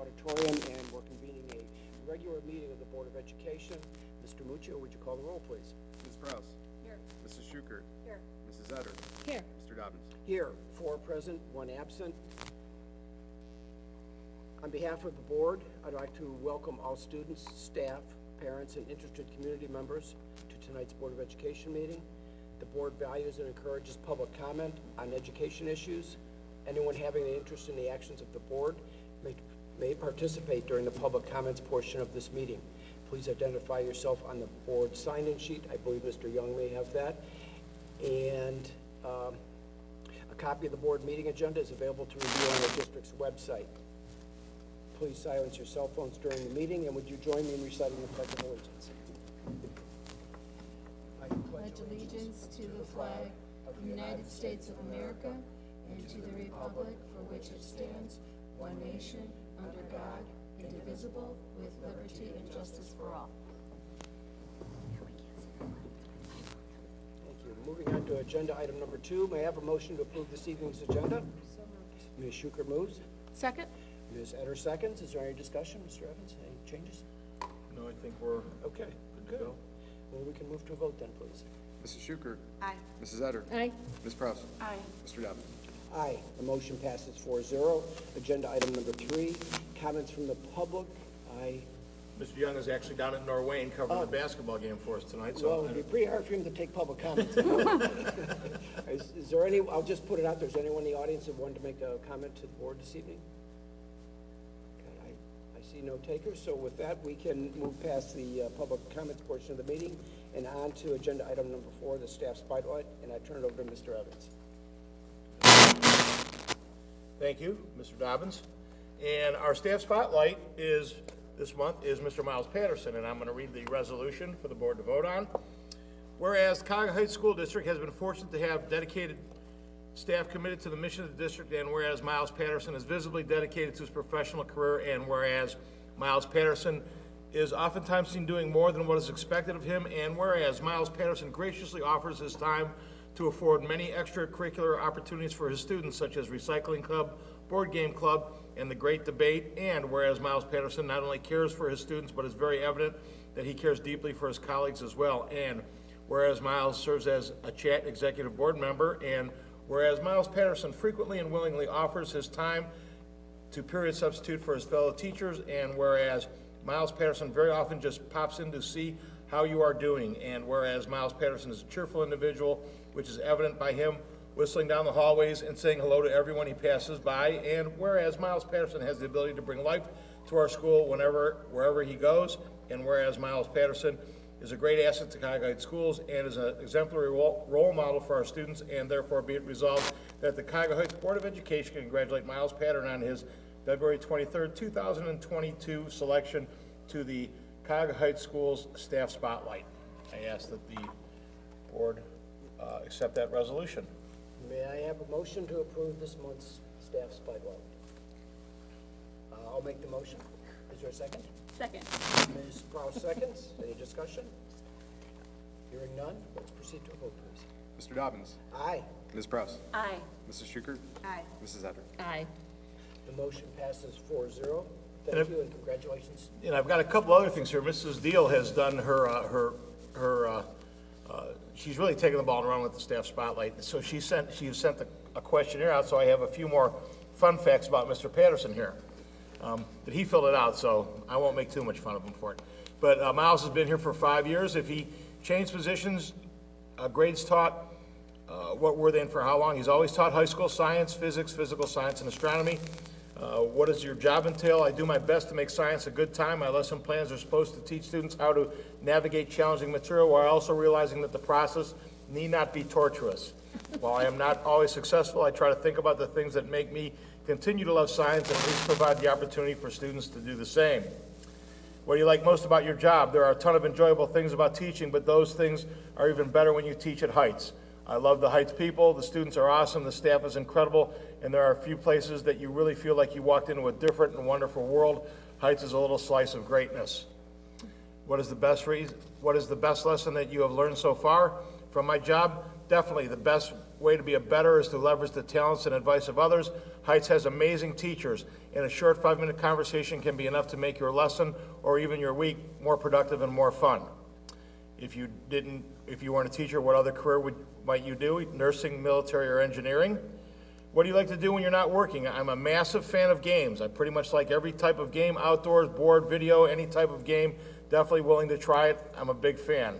auditorium, and we're convening a regular meeting of the Board of Education. Mr. Muccio, would you call the roll, please? Ms. Prowse. Here. Mrs. Schukert. Here. Mrs. Etter. Here. Mr. Dobbins. Here, 4 present, 1 absent. On behalf of the board, I'd like to welcome all students, staff, parents, and interested community members to tonight's Board of Education meeting. The board values and encourages public comment on education issues. Anyone having an interest in the actions of the board may participate during the public comments portion of this meeting. Please identify yourself on the board sign-in sheet. I believe Mr. Young may have that. And a copy of the board meeting agenda is available to review on the district's website. Please silence your cell phones during the meeting, and would you join me in reciting the Pledge of Allegiance? I Pledge allegiance to the flag of the United States of America and to the republic for which it stands, one nation, under God, indivisible, with liberty and justice for all. Thank you. Moving on to agenda item number 2, may I have a motion to approve this evening's agenda? So moved. Ms. Schukert moves. Second? Ms. Etter seconds. Is there any discussion, Mr. Evans? Any changes? No, I think we're Okay, good. go. Well, we can move to a vote then, please. Mrs. Schukert. Aye. Mrs. Etter. Aye. Ms. Prowse. Aye. Mr. Dobbins. Aye. The motion passes 4-0. Agenda item number 3, comments from the public. Mr. Young is actually down at Norway and covering the basketball game for us tonight, so. Well, it'd be pretty hard for him to take public comments. Is there any, I'll just put it out there, is there anyone in the audience that wanted to make a comment to the board this evening? Okay, I see no takers, so with that, we can move past the public comments portion of the meeting and on to agenda item number 4, the staff spotlight, and I turn it over to Mr. Evans. Thank you, Mr. Dobbins. And our staff spotlight is, this month, is Mr. Miles Patterson, and I'm going to read the resolution for the board to vote on. Whereas Cuyahoga Heights School District has been fortunate to have dedicated staff committed to the mission of the district, and whereas Miles Patterson is visibly dedicated to his professional career, and whereas Miles Patterson is oftentimes seen doing more than what is expected of him, and whereas Miles Patterson graciously offers his time to afford many extracurricular opportunities for his students, such as recycling club, board game club, and the great debate, and whereas Miles Patterson not only cares for his students, but it's very evident that he cares deeply for his colleagues as well, and whereas Miles serves as a chat executive board member, and whereas Miles Patterson frequently and willingly offers his time to period substitute for his fellow teachers, and whereas Miles Patterson very often just pops in to see how you are doing, and whereas Miles Patterson is a cheerful individual, which is evident by him whistling down the hallways and saying hello to everyone he passes by, and whereas Miles Patterson has the ability to bring life to our school wherever he goes, and whereas Miles Patterson is a great asset to Cuyahoga Heights Schools and is an exemplary role model for our students, and therefore be it resolved that the Cuyahoga Heights Board of Education congratulate Miles Patterson on his February 23rd, 2022 selection to the Cuyahoga Heights Schools Staff Spotlight. I ask that the board accept that resolution. May I have a motion to approve this month's staff spotlight? I'll make the motion. Is there a second? Second. Ms. Prowse seconds. Any discussion? Hearing none, let's proceed to a vote, please. Mr. Dobbins. Aye. Ms. Prowse. Aye. Mrs. Schukert. Aye. Mrs. Etter. Aye. The motion passes 4-0. Thank you and congratulations. And I've got a couple other things here. Mrs. Deal has done she's really taken the ball and run with the staff spotlight. So she sent a questionnaire out, so I have a few more fun facts about Mr. Patterson here. But he filled it out, so I won't make too much fun of him for it. But Miles has been here for 5 years. If he changed positions, grades taught, what were they and for how long? He's always taught high school science, physics, physical science, and astronomy. What does your job entail? I do my best to make science a good time. My lesson plans are supposed to teach students how to navigate challenging material while also realizing that the process need not be torturous. While I am not always successful, I try to think about the things that make me continue to love science and at least provide the opportunity for students to do the same. What do you like most about your job? There are a ton of enjoyable things about teaching, but those things are even better when you teach at Heights. I love the Heights people, the students are awesome, the staff is incredible, and there are a few places that you really feel like you walked into a different and wonderful world. Heights is a little slice of greatness. What is the best lesson that you have learned so far from my job? Definitely the best way to be a better is to leverage the talents and advice of others. Heights has amazing teachers, and a short 5-minute conversation can be enough to make your lesson or even your week more productive and more fun. If you weren't a teacher, what other career might you do? Nursing, military, or engineering? What do you like to do when you're not working? I'm a massive fan of games. I pretty much like every type of game, outdoors, board, video, any type of game. Definitely willing to try it. I'm a big fan.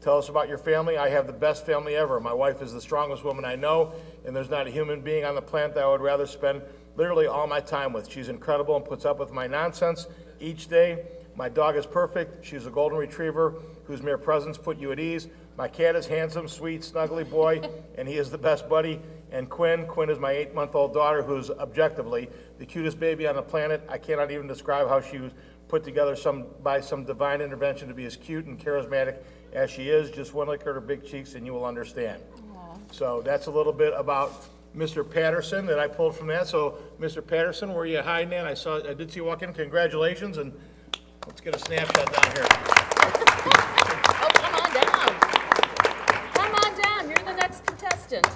Tell us about your family. I have the best family ever. My wife is the strongest woman I know, and there's not a human being on the planet that I would rather spend literally all my time with. She's incredible and puts up with my nonsense each day. My dog is perfect. She's a golden retriever whose mere presence put you at ease. My cat is handsome, sweet, snuggly boy, and he is the best buddy. And Quinn is my 8-month-old daughter, who's objectively the cutest baby on the planet. I cannot even describe how she was put together by some divine intervention to be as cute and charismatic as she is. Just one look at her big cheeks and you will understand. Aww. So that's a little bit about Mr. Patterson that I pulled from that. So Mr. Patterson, where are you hiding at? I did see you walk in. Congratulations, and let's get a snapshot down here. Oh, come on down. Come on down, you're the next contestant.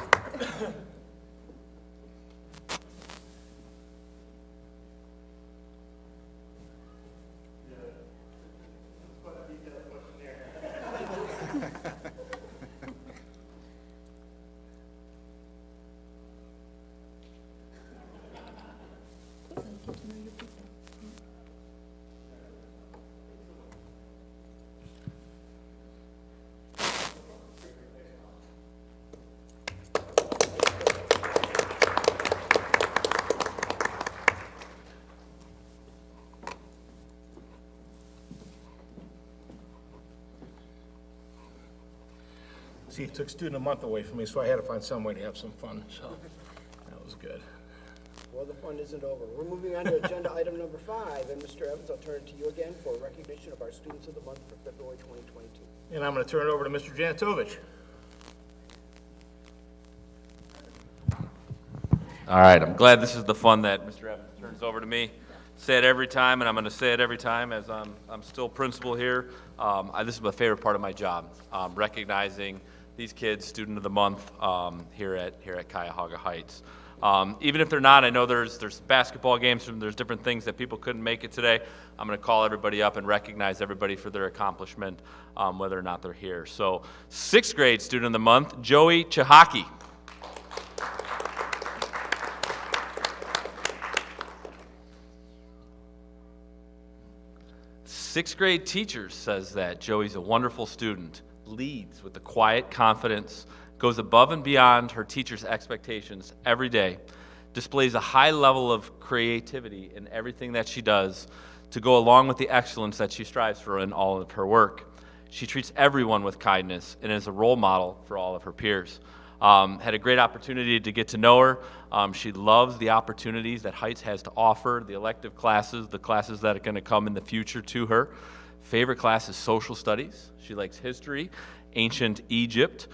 See, it took student a month away from me, so I had to find some way to have some fun, so that was good. Well, the fun isn't over. We're moving on to agenda item number 5, and Mr. Evans, I'll turn it to you again for recognition of our Students of the Month for February 2022. And I'm going to turn it over to Mr. Janitovich. All right, I'm glad this is the fun that Mr. Evans turns over to me. Say it every time, and I'm going to say it every time as I'm still principal here. This is my favorite part of my job, recognizing these kids, Student of the Month, here at Cuyahoga Heights. Even if they're not, I know there's basketball games, there's different things that people couldn't make it today. I'm going to call everybody up and recognize everybody for their accomplishment, whether or not they're here. So, 6th grade Student of the Month, Joey Chihaki. 6th grade teacher says that Joey's a wonderful student, leads with a quiet confidence, goes above and beyond her teacher's expectations every day, displays a high level of creativity in everything that she does to go along with the excellence that she strives for in all of her work. She treats everyone with kindness and is a role model for all of her peers. Had a great opportunity to get to know her. She loves the opportunities that Heights has to offer, the elective classes, the classes that are going to come in the future to her. Favorite class is social studies. She likes history, ancient Egypt.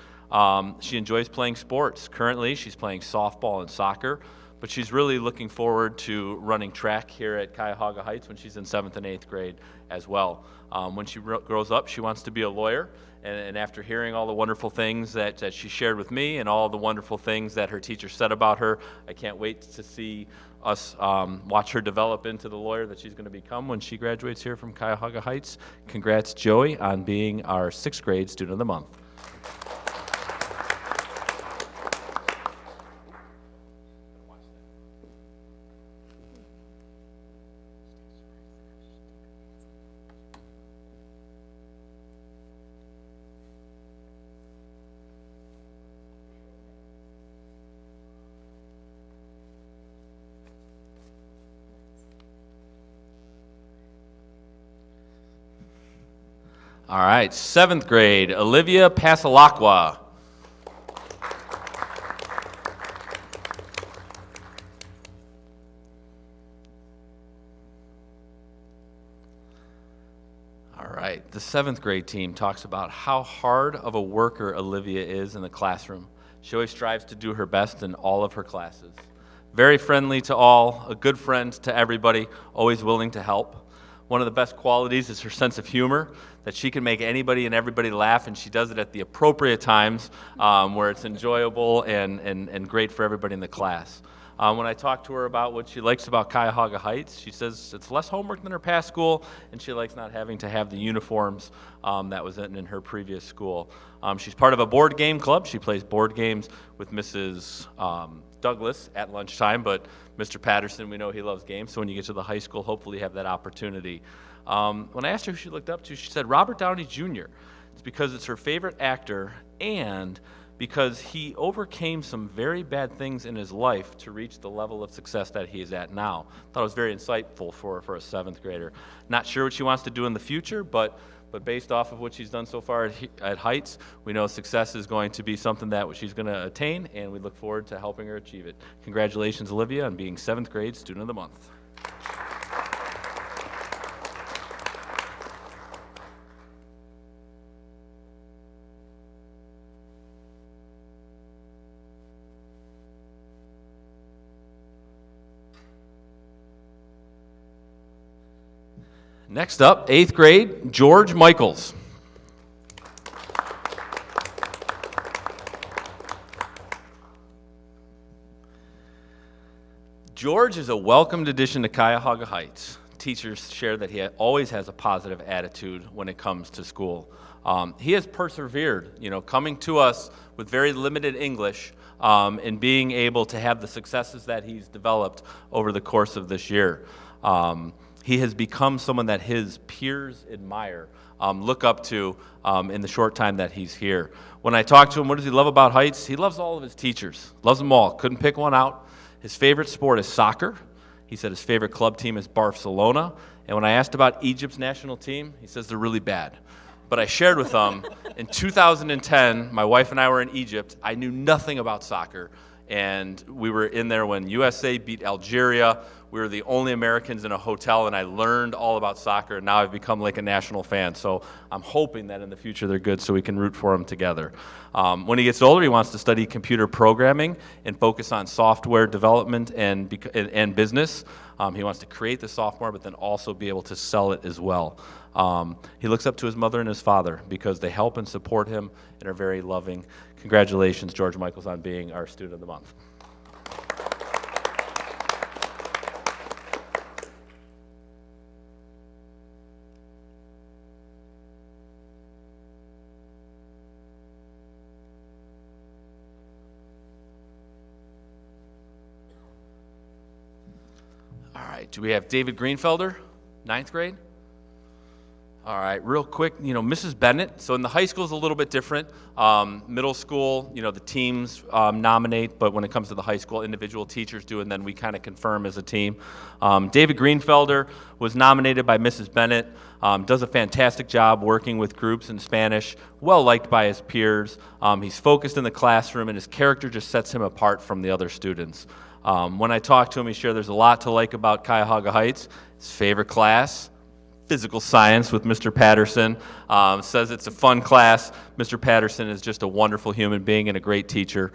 She enjoys playing sports. Currently, she's playing softball and soccer, but she's really looking forward to running track here at Cuyahoga Heights when she's in 7th and 8th grade as well. When she grows up, she wants to be a lawyer, and after hearing all the wonderful things that she shared with me and all the wonderful things that her teacher said about her, I can't wait to see us watch her develop into the lawyer that she's going to become when she graduates here from Cuyahoga Heights. Congrats, Joey, on being our 6th grade Student of the Month. All right, 7th grade, Olivia Pasalacqua. All right, the 7th grade team talks about how hard of a worker Olivia is in the classroom. She always strives to do her best in all of her classes. Very friendly to all, a good friend to everybody, always willing to help. One of the best qualities is her sense of humor, that she can make anybody and everybody laugh, and she does it at the appropriate times where it's enjoyable and great for everybody in the class. When I talked to her about what she likes about Cuyahoga Heights, she says it's less homework than her past school, and she likes not having to have the uniforms that was in her previous school. She's part of a board game club. She plays board games with Mrs. Douglas at lunchtime, but Mr. Patterson, we know he loves games, so when you get to the high school, hopefully you have that opportunity. When I asked her who she looked up to, she said Robert Downey Jr. It's because it's her favorite actor, and because he overcame some very bad things in his life to reach the level of success that he is at now. Thought it was very insightful for a seventh grader. Not sure what she wants to do in the future, but based off of what she's done so far at Heights, we know success is going to be something that she's going to attain, and we look forward to helping her achieve it. Congratulations, Olivia, on being 7th grade Student of the Month. Next up, 8th grade, George Michaels. George is a welcomed addition to Cuyahoga Heights. Teachers share that he always has a positive attitude when it comes to school. He has persevered, coming to us with very limited English and being able to have the successes that he's developed over the course of this year. He has become someone that his peers admire, look up to in the short time that he's here. When I talk to him, what does he love about Heights? He loves all of his teachers, loves them all, couldn't pick one out. His favorite sport is soccer. He said his favorite club team is Barcelona. And when I asked about Egypt's national team, he says they're really bad. But I shared with him, in 2010, my wife and I were in Egypt. I knew nothing about soccer. And we were in there when USA beat Algeria. We were the only Americans in a hotel, and I learned all about soccer, and now I've become like a national fan. So I'm hoping that in the future they're good so we can root for them together. When he gets older, he wants to study computer programming and focus on software development and business. He wants to create the software, but then also be able to sell it as well. He looks up to his mother and his father because they help and support him and are very loving. Congratulations, George Michaels, on being our Student of the Month. All right, do we have David Greenfelder, 9th grade? All right, real quick, Mrs. Bennett. So in the high school is a little bit different. Middle school, the teams nominate, but when it comes to the high school, individual teachers do, and then we kind of confirm as a team. David Greenfelder was nominated by Mrs. Bennett, does a fantastic job working with groups in Spanish, well liked by his peers. He's focused in the classroom, and his character just sets him apart from the other students. When I talk to him, he shared there's a lot to like about Cuyahoga Heights. His favorite class, physical science with Mr. Patterson. Says it's a fun class. Mr. Patterson is just a wonderful human being and a great teacher.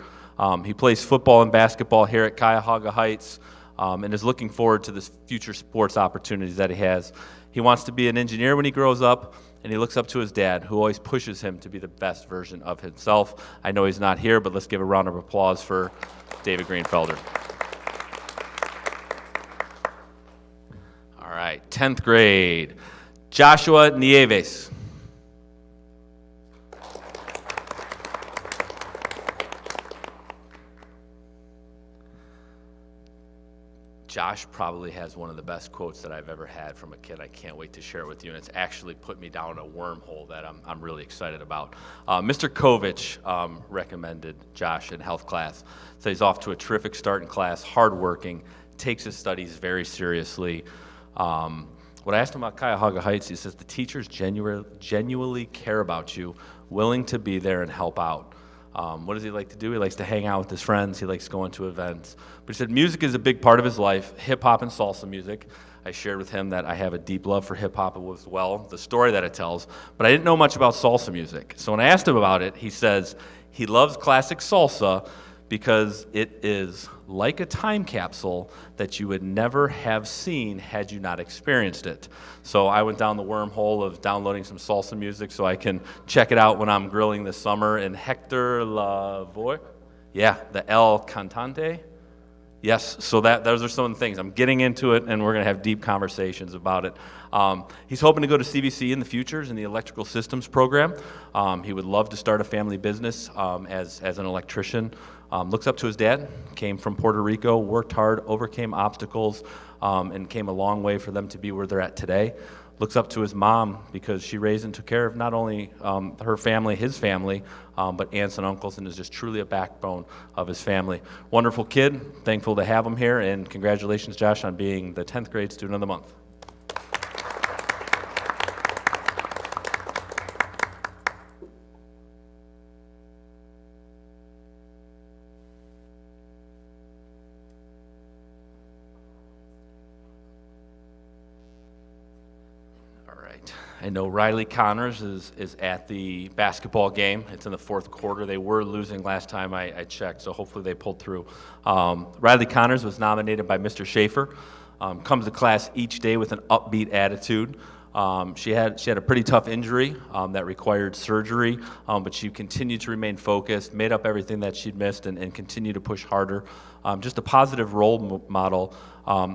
He plays football and basketball here at Cuyahoga Heights and is looking forward to the future sports opportunities that he has. He wants to be an engineer when he grows up, and he looks up to his dad, who always pushes him to be the best version of himself. I know he's not here, but let's give a round of applause for David Greenfelder. All right, 10th grade, Joshua Nieves. Josh probably has one of the best quotes that I've ever had from a kid. I can't wait to share it with you, and it's actually put me down a wormhole that I'm really excited about. Mr. Kovich recommended Josh in health class. So he's off to a terrific start in class, hardworking, takes his studies very seriously. When I asked him about Cuyahoga Heights, he says the teachers genuinely care about you, willing to be there and help out. What does he like to do? He likes to hang out with his friends. He likes going to events. But he said music is a big part of his life, hip-hop and salsa music. I shared with him that I have a deep love for hip-hop as well, the story that it tells. But I didn't know much about salsa music. So when I asked him about it, he says he loves classic salsa because it is like a time capsule that you would never have seen had you not experienced it. So I went down the wormhole of downloading some salsa music so I can check it out when I'm grilling this summer. And Hector Lavoie, yeah, the El Cantante. Yes, so those are some of the things. I'm getting into it, and we're going to have deep conversations about it. He's hoping to go to CVC in the future in the electrical systems program. He would love to start a family business as an electrician. Looks up to his dad, came from Puerto Rico, worked hard, overcame obstacles, and came a long way for them to be where they're at today. Looks up to his mom because she raised and took care of not only her family, his family, but aunts and uncles, and is just truly a backbone of his family. Wonderful kid, thankful to have him here, and congratulations, Josh, on being the 10th grade student of the month. I know Riley Connors is at the basketball game. It's in the fourth quarter. They were losing last time I checked, so hopefully they pulled through. Riley Connors was nominated by Mr. Schaefer. Comes to class each day with an upbeat attitude. She had a pretty tough injury that required surgery, but she continued to remain focused, made up everything that she'd missed, and continued to push harder. Just a positive role model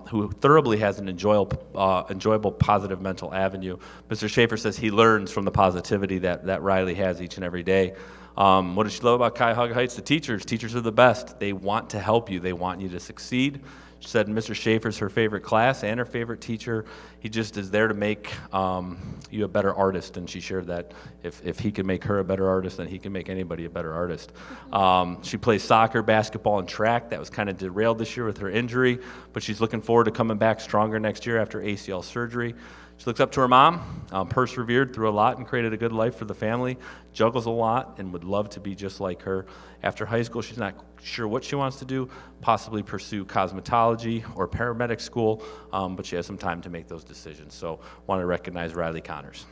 who thoroughly has an enjoyable, positive mental avenue. Mr. Schaefer says he learns from the positivity that Riley has each and every day. What does she love about Cuyahoga Heights? The teachers. Teachers are the best. They want to help you. They want you to succeed. She said Mr. Schaefer's her favorite class and her favorite teacher. He just is there to make you a better artist, and she shared that if he can make her a better artist, then he can make anybody a better artist. She plays soccer, basketball, and track. That was kind of derailed this year with her injury, but she's looking forward to coming back stronger next year after ACL surgery. She looks up to her mom, persevered through a lot and created a good life for the family, juggles a lot, and would love to be just like her. After high school, she's not sure what she wants to do, possibly pursue cosmetology or paramedic school, but she has some time to make those decisions. So want to recognize Riley Connors.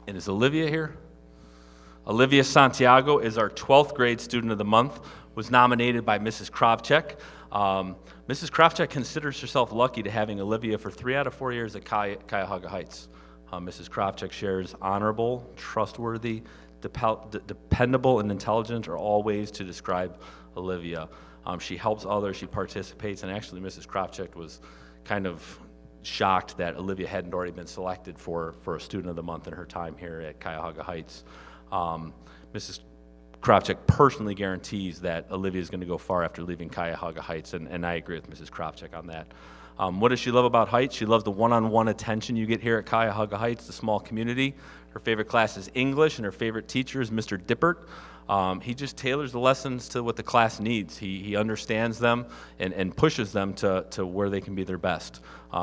And is Olivia here? Olivia Santiago is our 12th grade student of the month, was nominated by Mrs. Kravchuk. Mrs. Kravchuk considers herself lucky to having Olivia for 3 out of 4 years at Cuyahoga Heights. Mrs. Kravchuk shares honorable, trustworthy, dependable, and intelligent are all ways to describe Olivia. She helps others, she participates, and actually Mrs. Kravchuk was kind of shocked that Olivia hadn't already been selected for a student of the month in her time here at Cuyahoga Heights. Mrs. Kravchuk personally guarantees that Olivia is going to go far after leaving Cuyahoga Heights, and I agree with Mrs. Kravchuk on that. What does she love about Heights? She loves the one-on-one attention you get here at Cuyahoga Heights, the small community. Her favorite class is English, and her favorite teacher is Mr. Dippert. He just tailors the lessons to what the class needs. He understands them and pushes them to where they can be their best.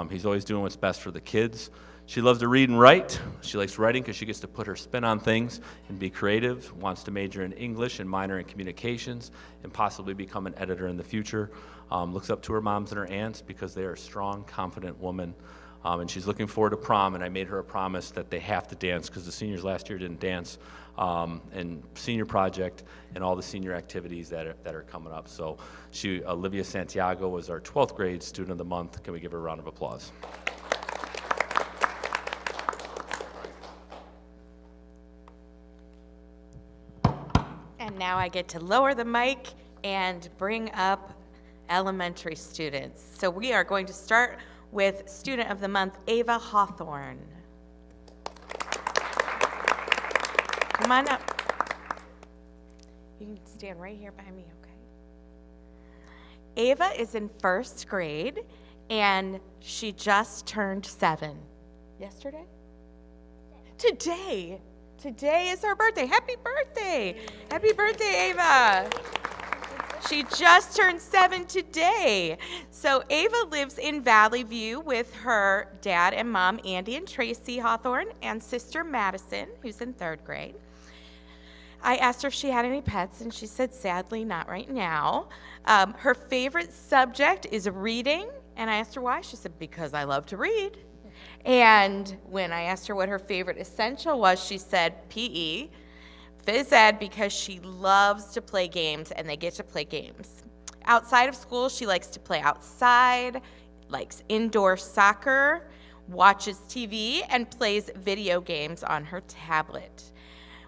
He's always doing what's best for the kids. She loves to read and write. She likes writing because she gets to put her spin on things and be creative, wants to major in English and minor in communications, and possibly become an editor in the future. Looks up to her moms and her aunts because they are strong, confident women. And she's looking forward to prom, and I made her a promise that they have to dance because the seniors last year didn't dance, and senior project and all the senior activities that are coming up. So Olivia Santiago was our 12th grade student of the month. Can we give her a round of applause? And now I get to lower the mic and bring up elementary students. So we are going to start with Student of the Month, Ava Hawthorne. Come on up. You can stand right here by me, okay? Ava is in first grade, and she just turned 7. Yesterday? Today. Today is her birthday. Happy birthday. Happy birthday, Ava. She just turned 7 today. So Ava lives in Valley View with her dad and mom, Andy and Tracy Hawthorne, and sister Madison, who's in 3rd grade. I asked her if she had any pets, and she said, sadly, not right now. Her favorite subject is reading, and I asked her why. She said, because I love to read. And when I asked her what her favorite essential was, she said PE. phys ed because she loves to play games, and they get to play games. Outside of school, she likes to play outside, likes indoor soccer, watches TV, and plays video games on her tablet.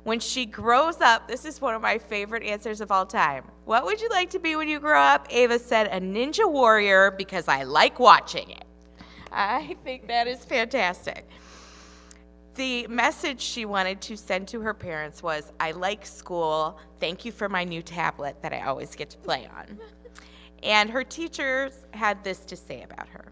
When she grows up, this is one of my favorite answers of all time. What would you like to be when you grow up? Ava said, a ninja warrior because I like watching it. I think that is fantastic. The message she wanted to send to her parents was, I like school. Thank you for my new tablet that I always get to play on. And her teachers had this to say about her.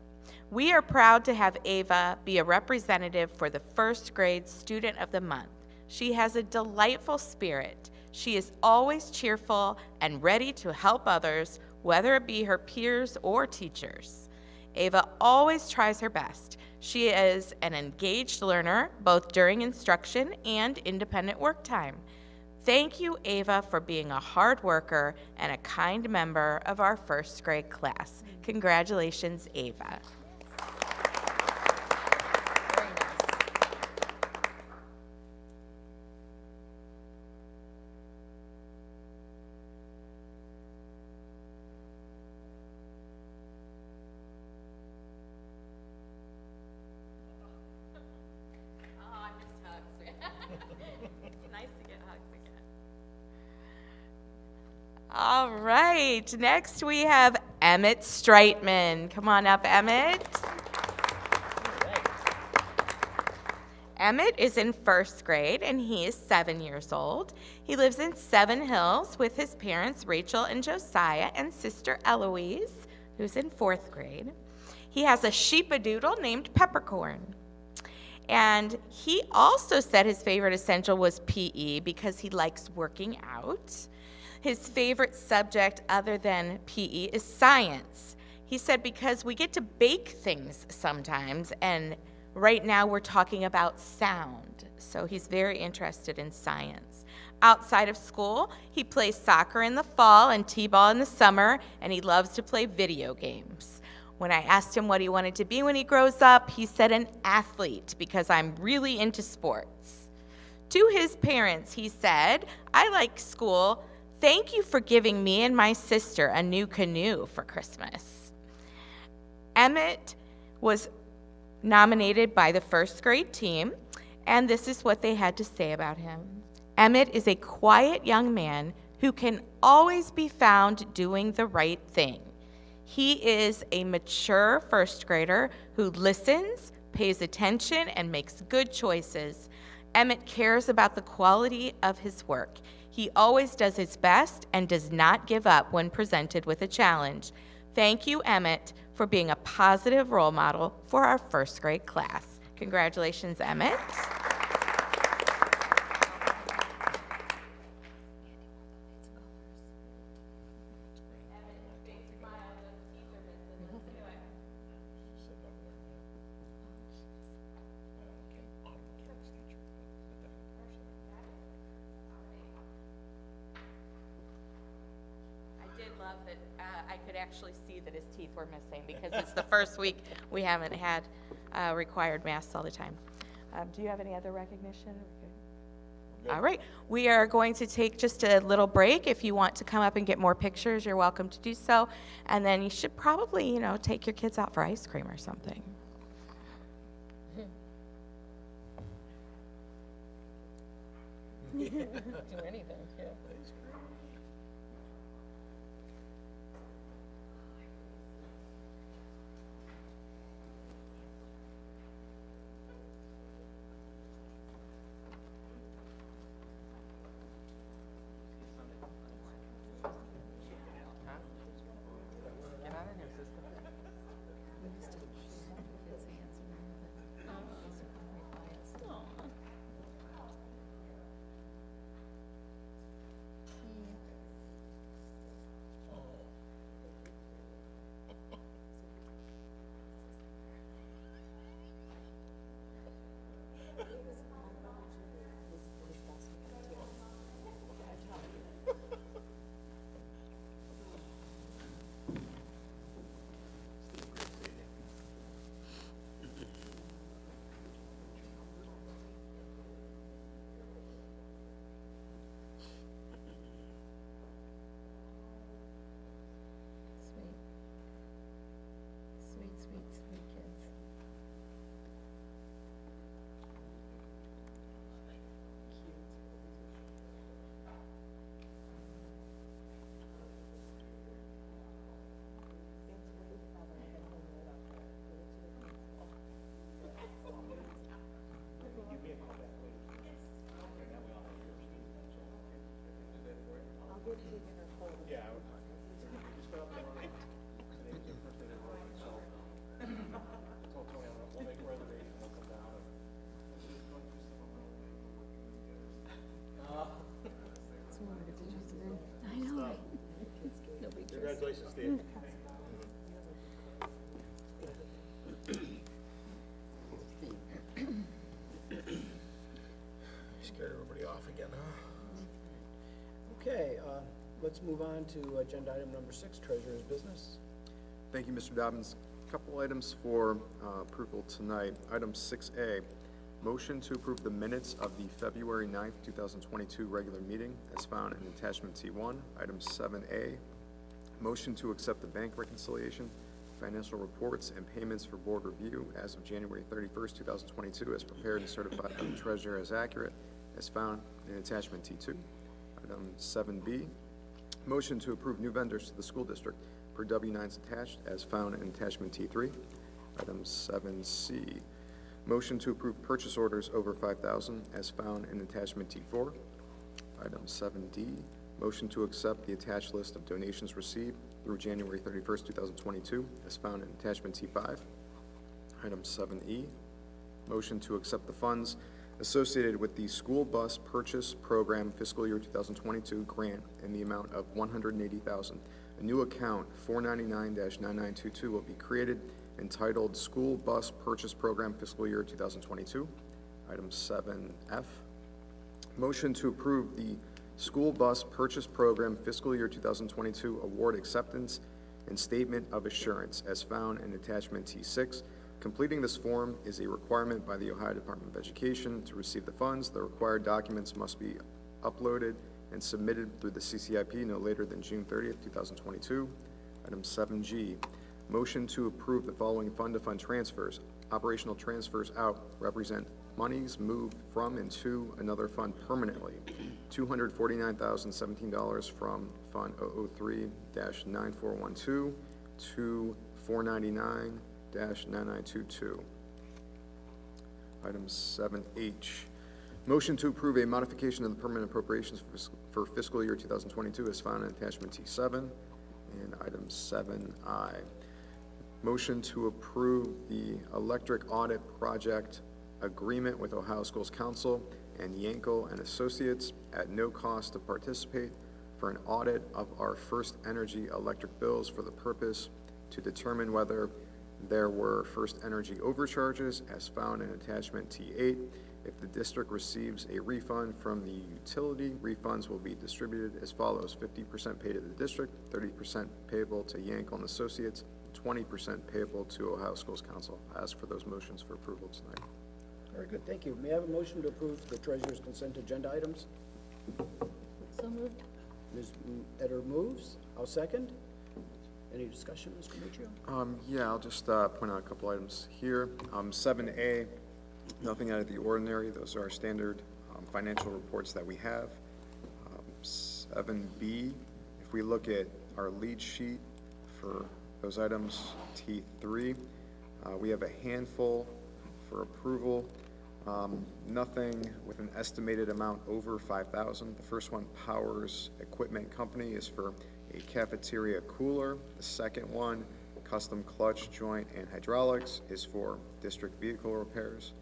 We are proud to have Ava be a representative for the first grade Student of the Month. She has a delightful spirit. She is always cheerful and ready to help others, whether it be her peers or teachers. Ava always tries her best. She is an engaged learner, both during instruction and independent work time. Thank you, Ava, for being a hard worker and a kind member of our first grade class. Congratulations, Ava. All right, next we have Emmett Streitman. Come on up, Emmett. Emmett is in first grade, and he is 7 years old. He lives in Seven Hills with his parents, Rachel and Josiah, and sister Eloise, who's in fourth grade. He has a sheepadoodle named Peppercorn. And he also said his favorite essential was PE because he likes working out. His favorite subject other than PE is science. He said because we get to bake things sometimes, and right now we're talking about sound. So he's very interested in science. Outside of school, he plays soccer in the fall and t-ball in the summer, and he loves to play video games. When I asked him what he wanted to be when he grows up, he said an athlete because I'm really into sports. To his parents, he said, I like school. Thank you for giving me and my sister a new canoe for Christmas. Emmett was nominated by the first grade team, and this is what they had to say about him. Emmett is a quiet young man who can always be found doing the right thing. He is a mature first grader who listens, pays attention, and makes good choices. Emmett cares about the quality of his work. He always does his best and does not give up when presented with a challenge. Thank you, Emmett, for being a positive role model for our first grade class. Congratulations, Emmett. Love that I could actually see that his teeth were missing because it's the first week we haven't had required masks all the time. Do you have any other recognition? Okay. All right, we are going to take just a little break. If you want to come up and get more pictures, you're welcome to do so. And then you should probably, take your kids out for ice cream or something. Do anything, yeah. Congratulations, Steve. Scared everybody off again, huh? Okay, let's move on to agenda item number 6, treasurer's business. Thank you, Mr. Dobbins. Couple items for approval tonight. Item 6A, motion to approve the minutes of the February 9th, 2022 regular meeting as found in attachment T1. Item 7A, motion to accept the bank reconciliation, financial reports, and payments for board review as of January 31st, 2022 as prepared and certified by the treasurer as accurate as found in attachment T2. Item 7B, motion to approve new vendors to the school district per W-9s attached as found in attachment T3. Item 7C, motion to approve purchase orders over $5,000 as found in attachment T4. Item 7D, motion to accept the attached list of donations received through January 31st, 2022 as found in attachment T5. Item 7E, motion to accept the funds associated with the school bus purchase program fiscal year 2022 grant in the amount of $180,000. A new account 499-9922 will be created entitled School Bus Purchase Program Fiscal Year 2022. Item 7F, motion to approve the School Bus Purchase Program Fiscal Year 2022 Award Acceptance and Statement of Assurance as found in attachment T6. Completing this form is a requirement by the Ohio Department of Education to receive the funds. The required documents must be uploaded and submitted through the CCIP no later than June 30th, 2022. Item 7G, motion to approve the following fund-to-fund transfers. Operational transfers out represent monies moved from and to another fund permanently. $249,017 from Fund 003-9412 to 499-9922. Item 7H, motion to approve a modification of the permanent appropriations for fiscal year 2022 as found in attachment T7. And item 7I, motion to approve the electric audit project agreement with Ohio Schools Council and Yankel and Associates at no cost to participate for an audit of our First Energy electric bills for the purpose to determine whether there were First Energy overcharges as found in attachment T8. If the district receives a refund from the utility, refunds will be distributed as follows: 50% paid to the district, 30% payable to Yankel and Associates, 20% payable to Ohio Schools Council. I ask for those motions for approval tonight. Very good, thank you. May I have a motion to approve the treasurer's consent agenda items? So moved. Ms. Eder moves. I'll second. Any discussion, Mr. Mitchell? Yeah, I'll just point out a couple items here. 7A, nothing out of the ordinary. Those are our standard financial reports that we have. 7B, if we look at our lead sheet for those items, T3, we have a handful for approval. Nothing with an estimated amount over $5,000. The first one, Powers Equipment Company, is for a cafeteria cooler. The second one, Custom Clutch, Joint, and Hydraulics, is for district vehicle repairs.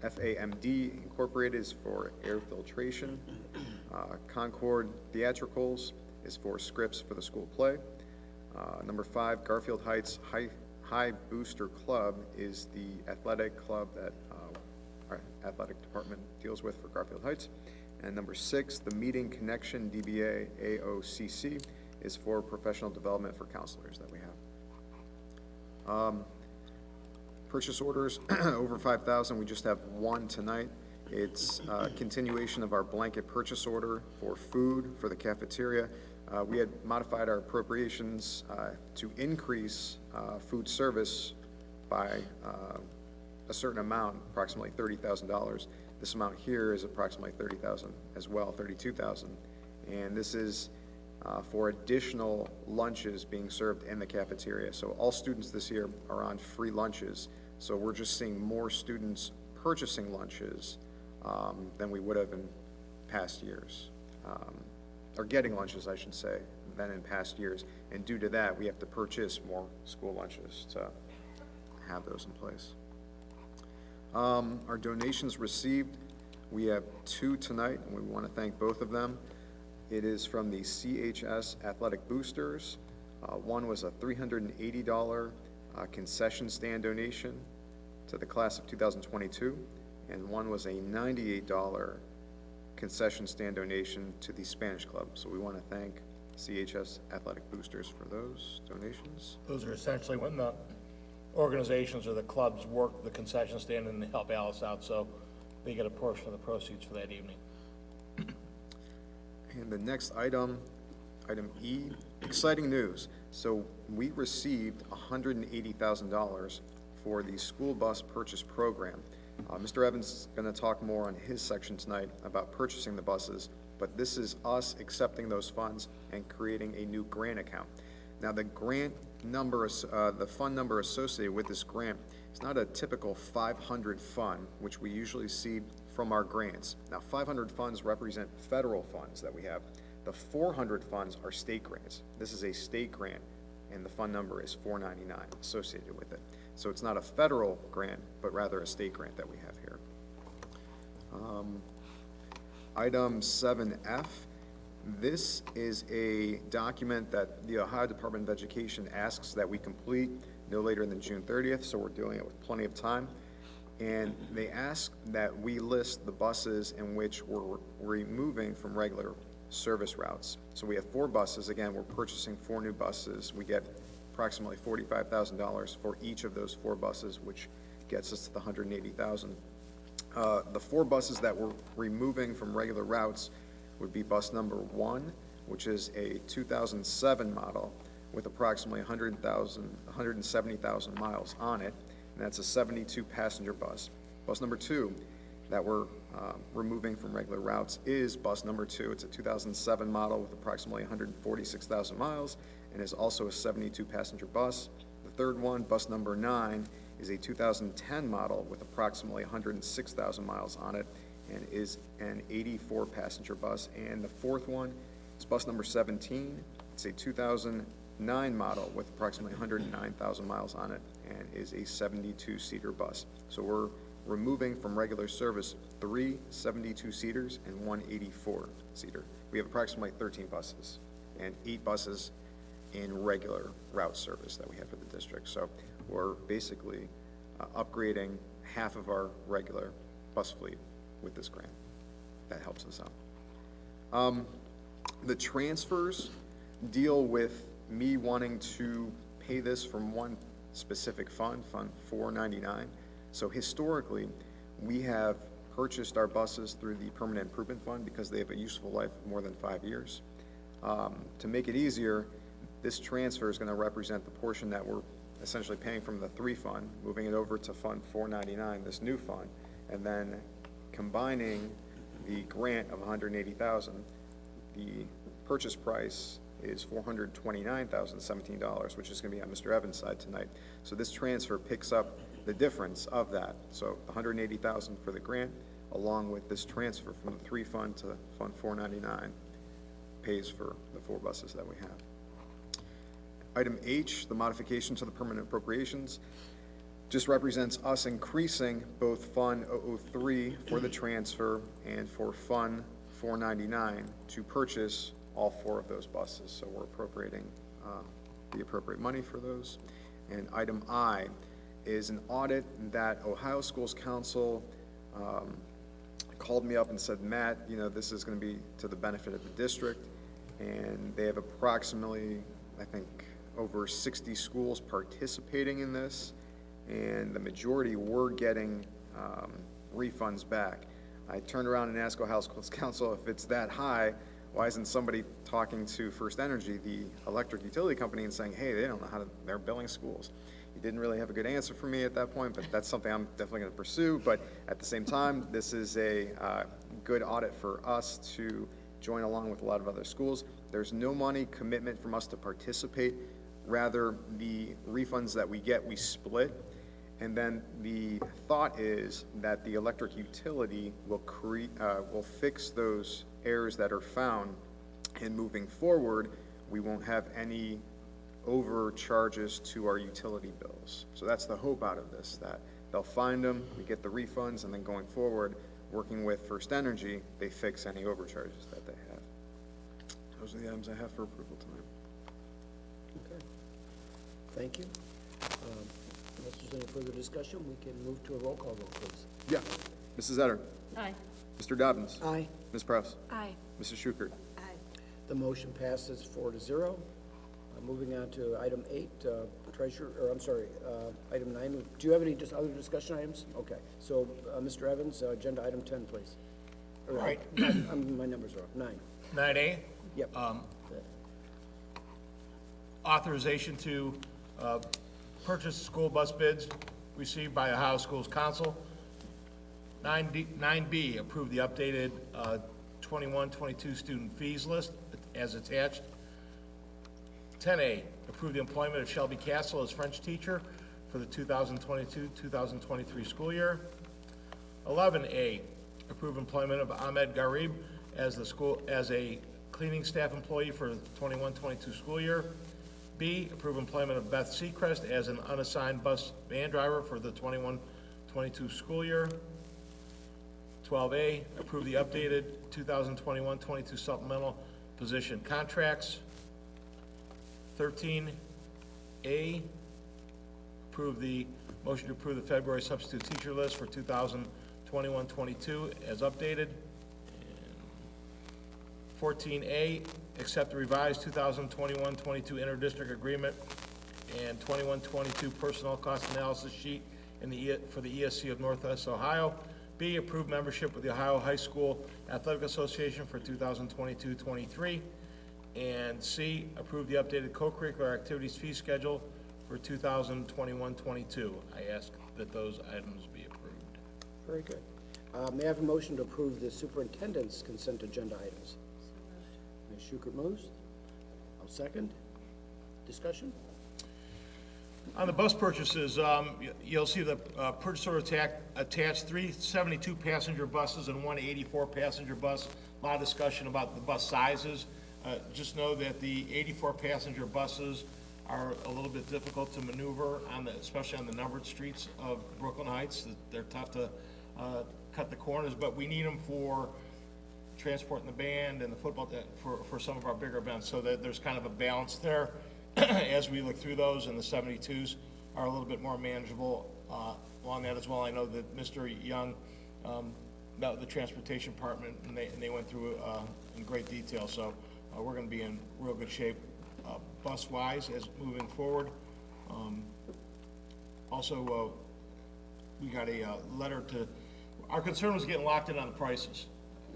FAMD Incorporated is for air filtration. Concord Theatricals is for scripts for the school play. Number 5, Garfield Heights High Booster Club is the athletic club that our athletic department deals with for Garfield Heights. And number 6, the Meeting Connection DBA AOCC is for professional development for counselors that we have. Purchase orders over $5,000, we just have one tonight. It's a continuation of our blanket purchase order for food for the cafeteria. We had modified our appropriations to increase food service by a certain amount, approximately $30,000. This amount here is approximately $30,000 as well, $32,000. And this is for additional lunches being served in the cafeteria. So all students this year are on free lunches. So we're just seeing more students purchasing lunches than we would have in past years. Or getting lunches, I should say, than in past years. And due to that, we have to purchase more school lunches to have those in place. Our donations received, we have 2 tonight, and we want to thank both of them. It is from the CHS Athletic Boosters. One was a $380 concession stand donation to the class of 2022, and one was a $98 concession stand donation to the Spanish Club. So we want to thank CHS Athletic Boosters for those donations. Those are essentially when the organizations or the clubs work the concession stand and help Alice out, so they get a portion of the proceeds for that evening. And the next item, item E, exciting news. So we received $180,000 for the school bus purchase program. Mr. Evans is going to talk more on his section tonight about purchasing the buses, but this is us accepting those funds and creating a new grant account. Now, the grant number, the fund number associated with this grant is not a typical 500 fund, which we usually see from our grants. Now, 500 funds represent federal funds that we have. The 400 funds are state grants. This is a state grant, and the fund number is 499 associated with it. So it's not a federal grant, but rather a state grant that we have here. Item 7F, this is a document that the Ohio Department of Education asks that we complete no later than June 30th, so we're doing it with plenty of time. And they ask that we list the buses in which we're removing from regular service routes. So we have 4 buses. Again, we're purchasing 4 new buses. We get approximately $45,000 for each of those 4 buses, which gets us to the $180,000. The 4 buses that we're removing from regular routes would be bus number 1, which is a 2007 model with approximately 170,000 miles on it, and that's a 72 passenger bus. Bus number 2 that we're removing from regular routes is bus number 2. It's a 2007 model with approximately 146,000 miles and is also a 72 passenger bus. The third one, bus number 9, is a 2010 model with approximately 106,000 miles on it and is an 84 passenger bus. And the fourth one is bus number 17. It's a 2009 model with approximately 109,000 miles on it and is a 72 seater bus. So we're removing from regular service 3 72-seaters and 1 84-seater. We have approximately 13 buses and 8 buses in regular route service that we have for the district. So we're basically upgrading half of our regular bus fleet with this grant. That helps us out. The transfers deal with me wanting to pay this from one specific fund, Fund 499. So historically, we have purchased our buses through the Permanent Improvement Fund because they have a useful life of more than 5 years. To make it easier, this transfer is going to represent the portion that we're essentially paying from the 3 fund, moving it over to Fund 499, this new fund, and then combining the grant of $180,000. The purchase price is $429,017, which is going to be on Mr. Evans' side tonight. So this transfer picks up the difference of that. So $180,000 for the grant, along with this transfer from the 3 fund to Fund 499, pays for the 4 buses that we have. Item H, the modification to the permanent appropriations, just represents us increasing both Fund 003 for the transfer and for Fund 499 to purchase all 4 of those buses. So we're appropriating the appropriate money for those. And item I is an audit that Ohio Schools Council called me up and said, Matt, you know, this is going to be to the benefit of the district, and they have approximately, I think, over 60 schools participating in this, and the majority were getting refunds back. I turned around and asked Ohio Schools Council, if it's that high, why isn't somebody talking to First Energy, the electric utility company, and saying, hey, they don't know how they're billing schools? He didn't really have a good answer for me at that point, but that's something I'm definitely going to pursue. But at the same time, this is a good audit for us to join along with a lot of other schools. There's no money commitment from us to participate. Rather, the refunds that we get, we split. And then the thought is that the electric utility will fix those errors that are found, and moving forward, we won't have any overcharges to our utility bills. So that's the hope out of this, that they'll find them, we get the refunds, and then going forward, working with First Energy, they fix any overcharges that they have. Those are the items I have for approval tonight. Okay. Thank you. Unless there's any further discussion, we can move to a roll call vote, please. Yeah. Mrs. Etter? Aye. Mr. Dobbins? Aye. Ms. Prowse? Aye. Mrs. Schukert? Aye. The motion passes 4-0. Moving on to item 8, item 9. Do you have any other discussion items? Okay, so, Mr. Evans, agenda item 10, please. Or, Right. My numbers are off, 9. 9A, Yep. authorization to purchase school bus bids received by Ohio Schools Council. 9B, approve the updated 21-22 student fees list as attached. 10A, approve the employment of Shelby Castle as French teacher for the 2022-2023 school year. 11A, approve employment of Ahmed Garib as a cleaning staff employee for the 21-22 school year. B, approve employment of Beth Seacrest as an unassigned bus van driver for the 21-22 school year. 12A, approve the updated 2021-22 supplemental position contracts. 13A, motion to approve the February substitute teacher list for 2021-22 as updated. 14A, accept the revised 2021-22 interdistrict agreement and 21-22 personnel cost analysis sheet for the ESC of Northwest Ohio. B, approve membership with the Ohio High School Athletic Association for 2022-23. And C, approve the updated co-curricular activities fee schedule for 2021-22. I ask that those items be approved. Very good. May I have a motion to approve the superintendent's consent agenda items? Ms. Schukert moves. I'll second. Discussion? On the bus purchases, you'll see the purchase order attached 3 72-passenger buses and 1 84-passenger bus. A lot of discussion about the bus sizes. Just know that the 84-passenger buses are a little bit difficult to maneuver especially on the numbered streets of Brooklyn Heights. They're tough to cut the corners, but we need them for transporting the band and the football for some of our bigger events. So that there's kind of a balance there as we look through those, and the 72s are a little bit more manageable along that as well. I know that Mr. Young met with the transportation department, and they went through in great detail. So we're going to be in real good shape bus-wise as moving forward. Also, we got a letter to. Our concern was getting locked in on the prices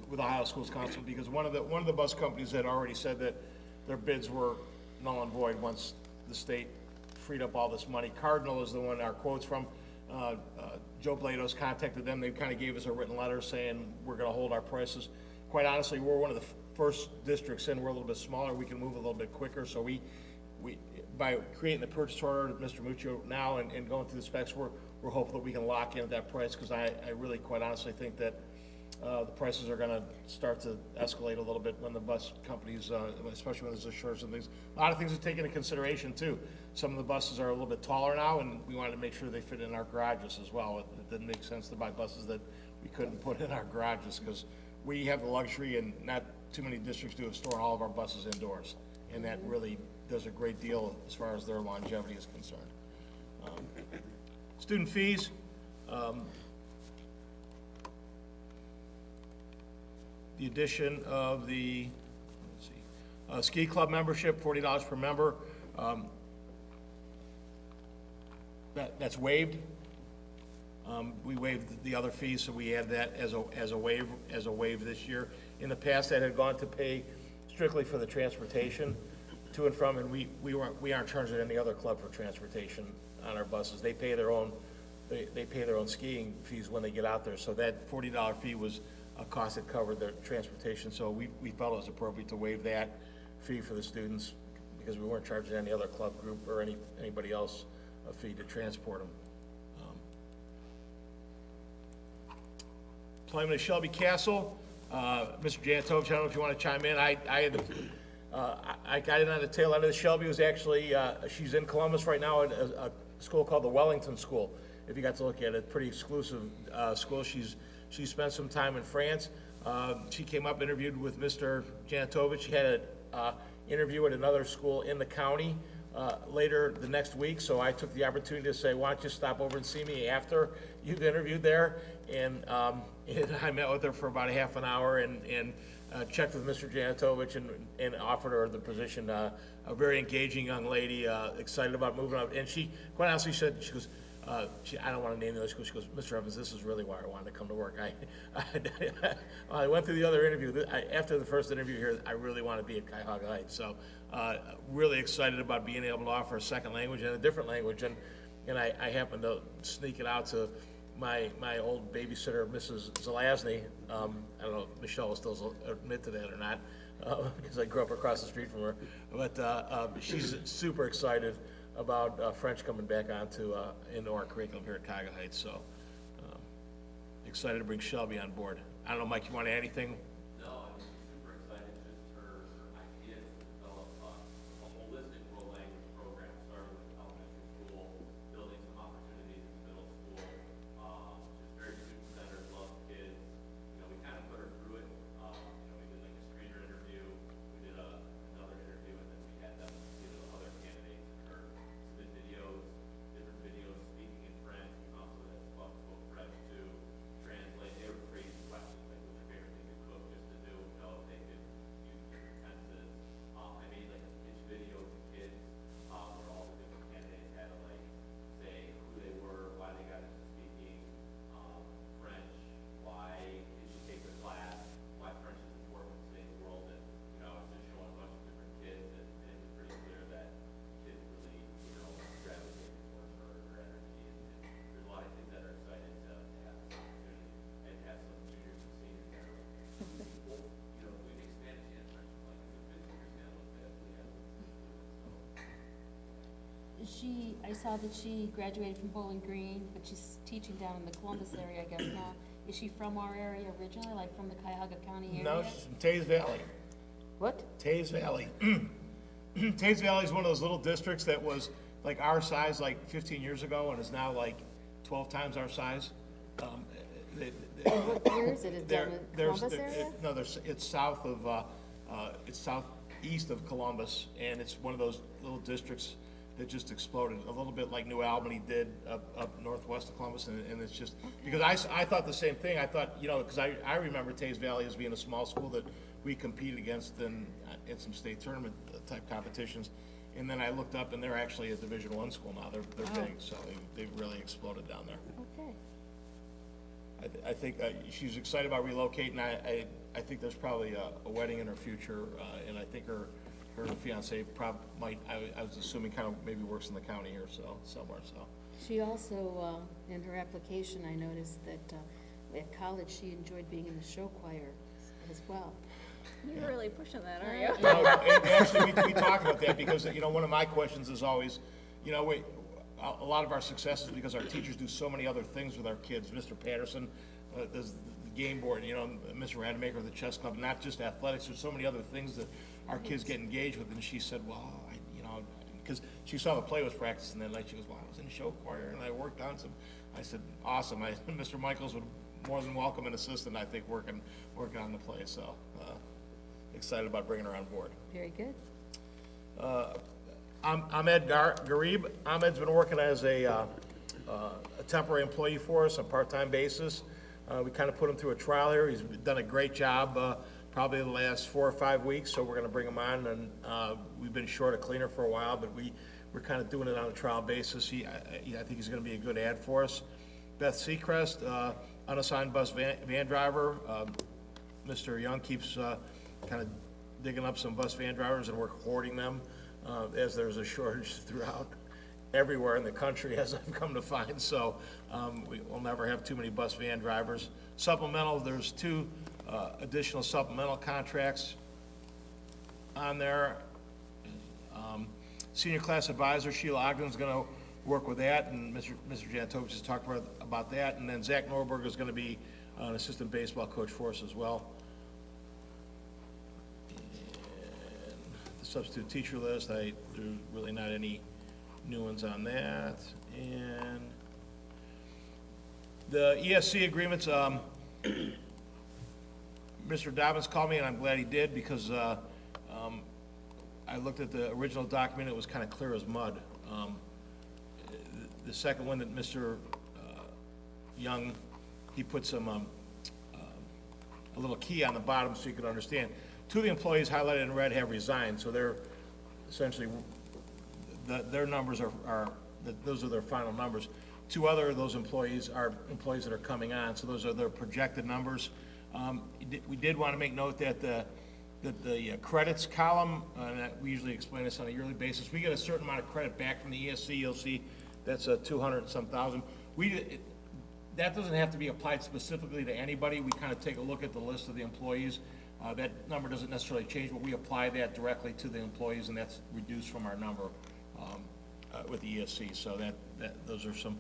with Ohio Schools Council, because one of the bus companies had already said that their bids were null and void once the state freed up all this money. Cardinal is the one our quotes from. Joe Blados contacted them. They kind of gave us a written letter saying we're going to hold our prices. Quite honestly, we're one of the first districts in. We're a little bit smaller. We can move a little bit quicker. So we by creating the purchase order, Mr. Muccio now, and going through the specs, we're hopeful that we can lock in at that price, because I really quite honestly think that the prices are going to start to escalate a little bit when the bus companies, especially when there's insurance and things. A lot of things are taken into consideration too. Some of the buses are a little bit taller now, and we wanted to make sure they fit in our garages as well. It didn't make sense to buy buses that we couldn't put in our garages, because we have the luxury, and not too many districts do, of storing all of our buses indoors. And that really does a great deal as far as their longevity is concerned. Student fees. The addition of the, let's see, ski club membership, $40 per member. That's waived. We waived the other fees, so we add that as a waive this year. In the past, that had gone to pay strictly for the transportation to and from, and we aren't charging any other club for transportation on our buses. They pay their own skiing fees when they get out there. So that $40 fee was a cost that covered their transportation. So we felt it was appropriate to waive that fee for the students, because we weren't charging any other club group or anybody else a fee to transport them. Employment of Shelby Castle. Mr. Jantovich, I don't know if you want to chime in. I got in on the tail end of the Shelby. Was actually, she's in Columbus right now at a school called the Wellington School. If you got to look at it, pretty exclusive school. She spent some time in France. She came up, interviewed with Mr. Jantovich. She had an interview at another school in the county later the next week, so I took the opportunity to say, why don't you stop over and see me after you've interviewed there? And I met with her for about a half an hour and checked with Mr. Janitovich and offered her the position. A very engaging young lady, excited about moving up. And she, quite honestly, said, she goes, I don't want to name the other school. She goes, Mr. Evans, this is really why I wanted to come to work. I went through the other interview. After the first interview here, I really want to be at Cuyahoga Heights. So really excited about being able to offer a second language and a different language. And I happened to sneak it out to my old babysitter, Mrs. Zelazny. I don't know if Michelle will still admit to that or not, because I grew up across the street from her. But she's super excited about French coming back into our curriculum here at Cuyahoga Heights. So excited to bring Shelby on board. I don't know, Mike, you want to add anything? No, I'm super excited, just her idea to develop a holistic world language program, starting with elementary school, building some opportunities in middle school. Just very student-centered, loves kids. You know, we kind of put her through it. We did like a screener interview, we did another interview, and then we had them give the other candidates her submit videos, different videos speaking in French. We also had spoke French to translate. They were crazy questions, like what's your favorite thing to cook, just to do, you know, if they could use different tenses. I made like a pitch video to kids, where all the different candidates had to like say who they were, why they got into speaking French, why did you take the class, why French is important in today's world, and you know, I was just showing a bunch of different kids, and it was pretty clear that kids really, you know, gravitated towards her energy, and there's a lot of kids that are excited to have this opportunity, and have some juniors and seniors that are like, well, you know, we make Spanish and French, like, it's a 50% of that we have. I saw that she graduated from Bowling Green, but she's teaching down in the Columbus area, I guess now. Is she from our area originally, like from the Cuyahoga County area? No, she's from Tays Valley. What? Tays Valley. Tays Valley is one of those little districts that was like our size like 15 years ago and is now like 12 times our size. Where is it? Is it down in Columbus area? No, it's south of, it's southeast of Columbus, and it's one of those little districts that just exploded, a little bit like New Albany did up northwest of Columbus, and it's just, because I thought the same thing. I thought, you know, because I remember Tays Valley as being a small school that we competed against in some state tournament type competitions, and then I looked up, and they're actually a Division I school now. They're big, so they've really exploded down there. Okay. I think she's excited about relocating. I think there's probably a wedding in her future, and I think her fiance might, I was assuming, kind of maybe works in the county here, so somewhere. So She also, in her application, I noticed that at college, she enjoyed being in the show choir as well. You're really pushing that, aren't you? no, actually, we talk about that because, you know, one of my questions is always, you know, a lot of our success is because our teachers do so many other things with our kids. Mr. Patterson does the game board, you know, Mr. Rademacher, the chess club, not just athletics. There's so many other things that our kids get engaged with. And she said, well, you know, because she saw the play was practicing that night. She goes, well, I was in show choir and I worked on some. I said, awesome. Mr. Michaels would more than welcome an assistant, I think, working on the play. So excited about bringing her on board. Very good. Ahmed Garib. Ahmed's been working as a temporary employee for us on a part-time basis. We kind of put him through a trial here. He's done a great job, probably the last 4 or 5 weeks, so we're gonna bring him on, and we've been short a cleaner for a while, but we're kind of doing it on a trial basis. I think he's gonna be a good add for us. Beth Seacrest, unassigned bus van driver. Mr. Young keeps kind of digging up some bus van drivers, and we're hoarding them, as there's a shortage throughout everywhere in the country, as I've come to find, so we'll never have too many bus van drivers. Supplemental, there's 2 additional supplemental contracts on there. Senior class advisor, Sheila Ogden's gonna work with that, and Mr. Janitovich has talked about that, and then Zach Norberg is gonna be an assistant baseball coach for us as well. And the substitute teacher list, there's really not any new ones on that. And the ESC agreements, Mr. Dobbins called me, and I'm glad he did, because I looked at the original document, it was kind of clear as mud. The second one that Mr. Young, he put some, a little key on the bottom so you could understand. Two of the employees highlighted in red have resigned, so they're essentially, their numbers those are their final numbers. Two other of those employees are employees that are coming on, so those are their projected numbers. We did want to make note that the credits column, and we usually explain this on a yearly basis, we get a certain amount of credit back from the ESC. You'll see that's 200 and some thousand. That doesn't have to be applied specifically to anybody. We kind of take a look at the list of the employees. That number doesn't necessarily change, but we apply that directly to the employees, and that's reduced from our number with the ESC. So those are some.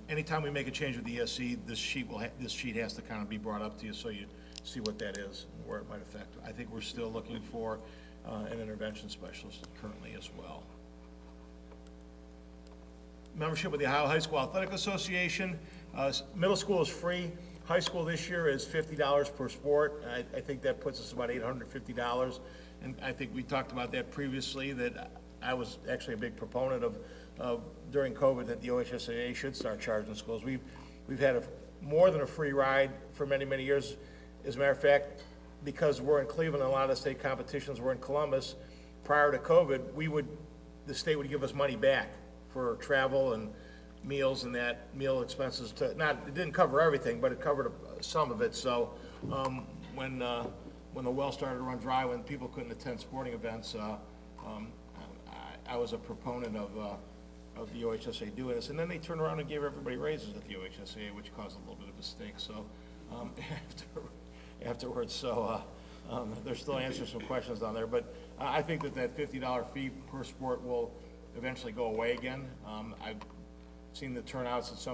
Anytime we make a change with the ESC, this sheet has to kind of be brought up to you so you see what that is and where it might affect. I think we're still looking for an intervention specialist currently as well. Membership with the Ohio High School Athletic Association. Middle school is free. High school this year is $50 per sport. I think that puts us about $850. And I think we talked about that previously, that I was actually a big proponent of during COVID that the OHSAA should start charging schools. We've had more than a free ride for many, many years. As a matter of fact, because we're in Cleveland and a lot of the state competitions were in Columbus, prior to COVID, the state would give us money back for travel and meals and that meal expenses it didn't cover everything, but it covered some of it. So when the well started to run dry, when people couldn't attend sporting events, I was a proponent of the OHSAA doing this. And then they turned around and gave everybody raises at the OHSAA, which caused a little bit of a mistake. So afterwards, so they're still answering some questions down there. But I think that $50 fee per sport will eventually go away again. I've seen the turnouts at some